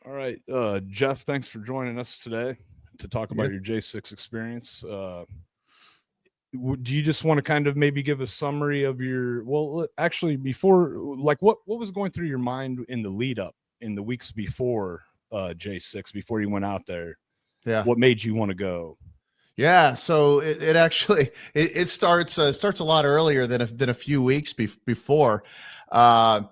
All right, Jeff, thanks for joining us today to talk Yeah. about your J6 experience. Do you just want to kind of maybe give a summary of your, well, actually, before, like, what was going through your mind in the lead up in the weeks before J6, before you went out there? Yeah. What made you want to go? Yeah. So it actually, it starts a lot earlier than a few weeks before. Uh,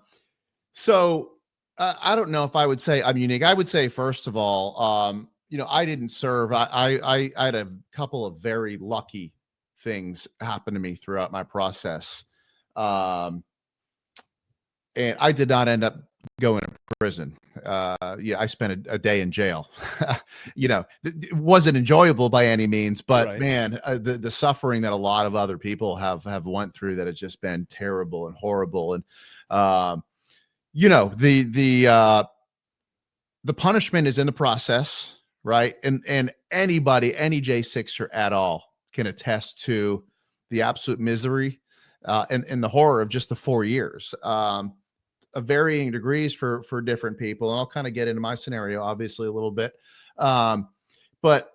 so I don't know if I would say I'm unique. I would say, first of all, I didn't serve. I had a couple of very lucky things happen to me throughout my process. Um, and I did not end up going to prison. Yeah, I spent a day in jail. It wasn't enjoyable by any means, but Right. man, the suffering that a lot of other people have went through that has just been terrible and horrible. And um, the punishment is in the process, right? And anybody, any J6er at all, can attest to the absolute misery and the horror of just the 4 years. Of varying degrees for different people, and I'll kind of get into my scenario obviously a little bit. But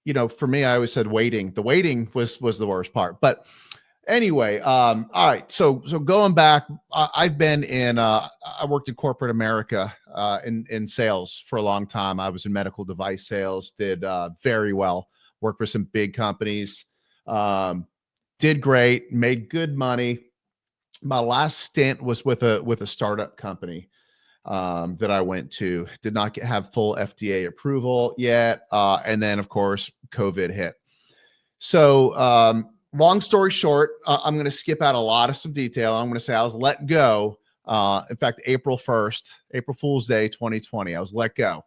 for me, I always said waiting. The waiting was the worst part. But anyway, all right. So going back, I've been in. I worked in corporate America in sales for a long time. I was in medical device sales. Did very well. Worked for some big companies. Did great. Made good money. My last stint was with a startup company that I went to. Did not have full FDA approval yet, and then of course COVID hit. So long story short, I'm going to skip out a lot of some detail. I'm going to say I was let go. In fact, April 1st, April Fool's Day, 2020, I was let go.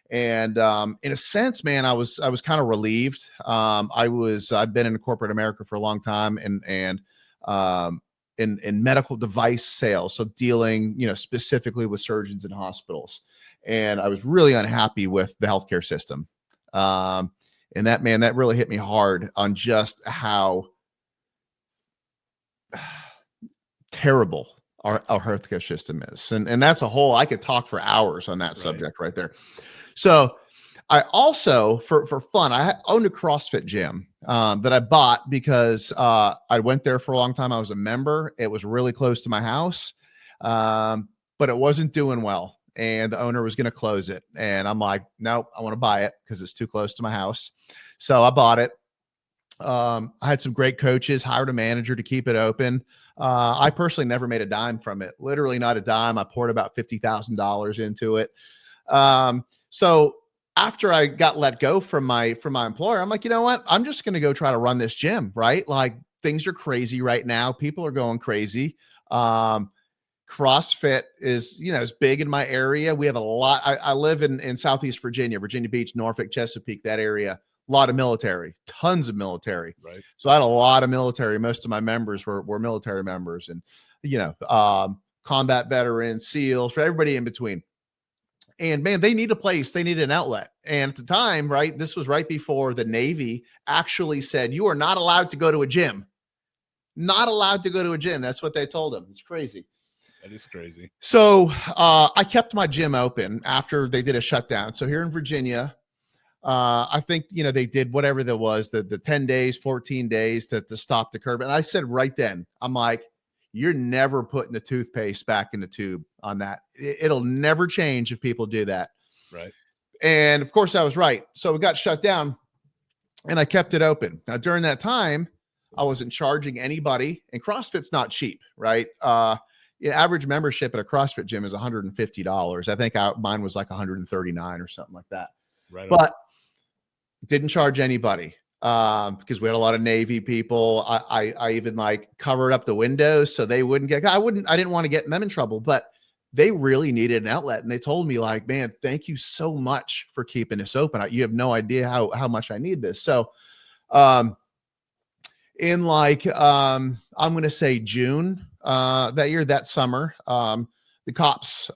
And in a sense, man, I was kind of relieved. I'd been in corporate America for a long time, and in medical device sales, so dealing, specifically with surgeons and hospitals. And I was really unhappy with the healthcare system. And that really hit me hard on just how terrible our healthcare system is. And that's I could talk for hours on that subject right there. So I also, for fun, I owned a CrossFit gym that I bought because I went there for a long time. I was a member. It was really close to my house, but it wasn't doing well. And the owner was going to close it. And I'm like, nope, I want to buy it because it's too close to my house. So I bought it. I had some great coaches, hired a manager to keep it open. I personally never made a dime from it, literally not a dime. I poured about $50,000 into it. So after I got let go from my employer, I'm like, you know what? I'm just going to go try to run this gym, right? Like things are crazy right now. People are going crazy. CrossFit is, is big in my area. We have a lot. I live in Southeast Virginia Beach, Norfolk, Chesapeake, that area. A lot of military, tons of military. Right. So I had a lot of military. Most of my members were military members, and combat veterans, SEALs, for everybody in between. And man, they need a place. They need an outlet. And at the time, right, this was right before the Navy actually said, you are not allowed to go to a gym. Not allowed to go to a gym. That's what they told them. It's crazy. That is crazy. So I kept my gym open after they did a shutdown. So here in Virginia, I think, they did whatever there was, the 10 days, 14 days to stop the curve. And I said right then, I'm like, you're never putting the toothpaste back in the tube on that. It'll never change if people do that. Right. And of course I was right. So it got shut down and I kept it open. Now, during that time, I wasn't charging anybody, and CrossFit's not cheap, right? Average membership at a CrossFit gym is $150. I think mine was like $139 or something like that. Right. But didn't charge anybody because we had a lot of Navy people. I even like covered up the windows so they wouldn't get. I didn't want to get them in trouble, but they really needed an outlet, and they told me like, "Man, thank you so much for keeping this open. You have no idea how much I need this." So, in I'm going to say June that summer, the cops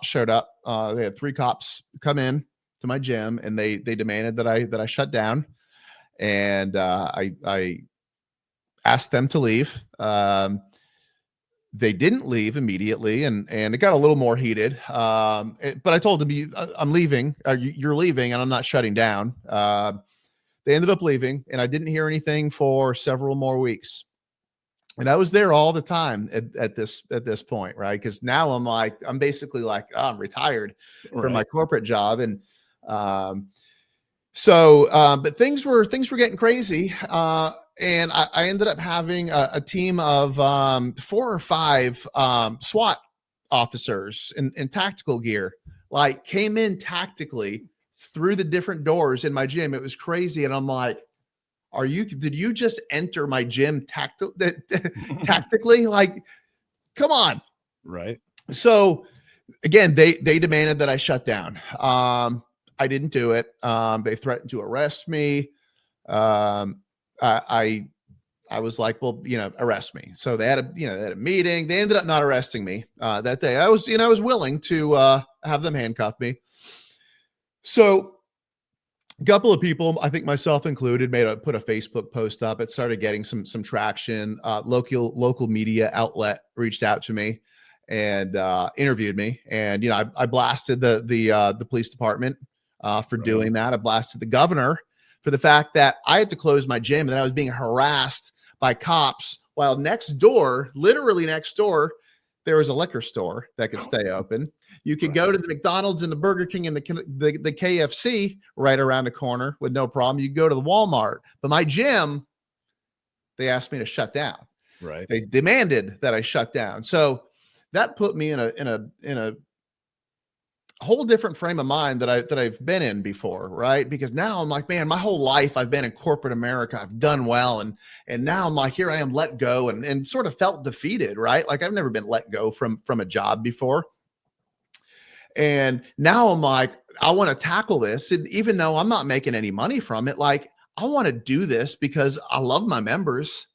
showed up. They had 3 cops come in to my gym, and they demanded that I shut down. And I asked them to leave. They didn't leave immediately, and it got a little more heated. But I told them, I'm leaving, you're leaving, and I'm not shutting down. They ended up leaving, and I didn't hear anything for several more weeks. And I was there all the time at this point, right? Because now I'm basically like, oh, I'm retired from my corporate job, and but things were getting crazy, and I ended up having a team of 4 or 5 SWAT officers in tactical gear, like came in tactically through the different doors in my gym. It was crazy, and I'm like, did you just enter my gym tactically? Like, come on. Right. So again, they demanded that I shut down. I didn't do it. They threatened to arrest me. I was like, well, arrest me. So they had a meeting. They ended up not arresting me that day. I was willing to have them handcuff me. So a couple of people, I think myself included, put a Facebook post up. It started getting some traction. Local media outlet reached out to me and interviewed me. And I blasted the police department for doing that. I blasted the governor for the fact that I had to close my gym and that I was being harassed by cops, while literally next door, there was a liquor store that could stay open. You could go to the McDonald's and the Burger King and the KFC right around the corner with no problem. You go to the Walmart, but my gym, they asked me to shut down. Right. They demanded that I shut down. So that put me in a whole different frame of mind that I've been in before, right? Because now I'm like, man, my whole life I've been in corporate America. I've done well, and now I'm like, here I am, let go, and sort of felt defeated, right? Like I've never been let go from a job before. And now I'm like, I want to tackle this. And even though I'm not making any money from it, like I want to do this because I love my members,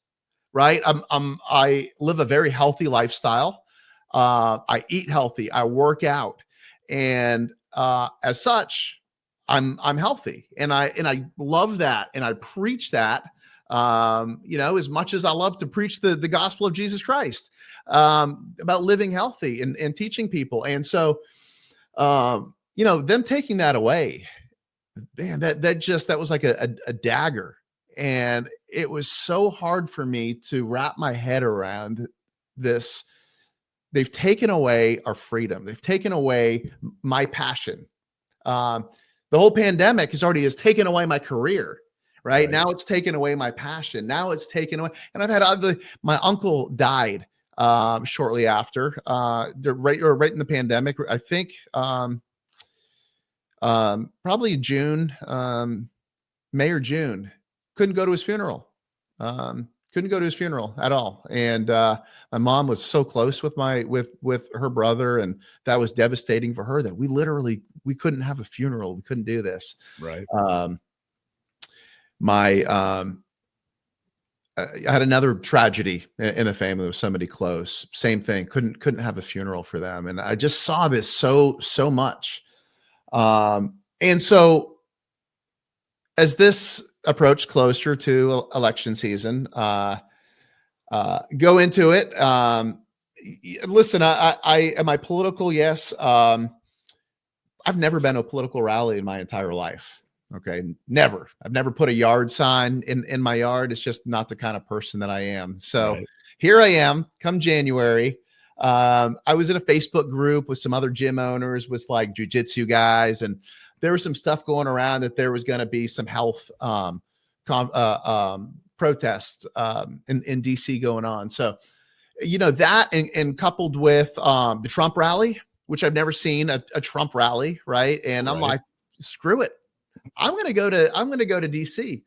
right? I live a very healthy lifestyle. I eat healthy. I work out. And as such, I'm healthy. And I love that. And I preach that, as much as I love to preach the gospel of Jesus Christ, about living healthy and teaching people. And so, them taking that away, man, that was like a dagger. And it was so hard for me to wrap my head around this. They've taken away our freedom. They've taken away my passion. The whole pandemic has taken away my career. Right now, it's taken away my passion. Now it's taken away, and I've had my uncle died shortly after, right in the pandemic. I think probably June, May or June. Couldn't go to his funeral. Couldn't go to his funeral at all. And my mom was so close with with her brother, and that was devastating for her that we couldn't have a funeral. We couldn't do this. Right. I had another tragedy in the family with somebody close. Same thing. Couldn't have a funeral for them. And I just saw this so much. And so as this approached closer to election season, go into it. Listen, am I political? Yes. I've never been to a political rally in my entire life. Okay. Never. I've never put a yard sign in my yard. It's just not the kind of person that I am. So Here I am come January. I was in a Facebook group with some other gym owners, with like jujitsu guys. And there was some stuff going around that there was going to be some health, protests, in DC going on. So, that and coupled with, the Trump rally, which I've never seen a Trump rally. Right. And I'm like, screw it. I'm going to go to DC.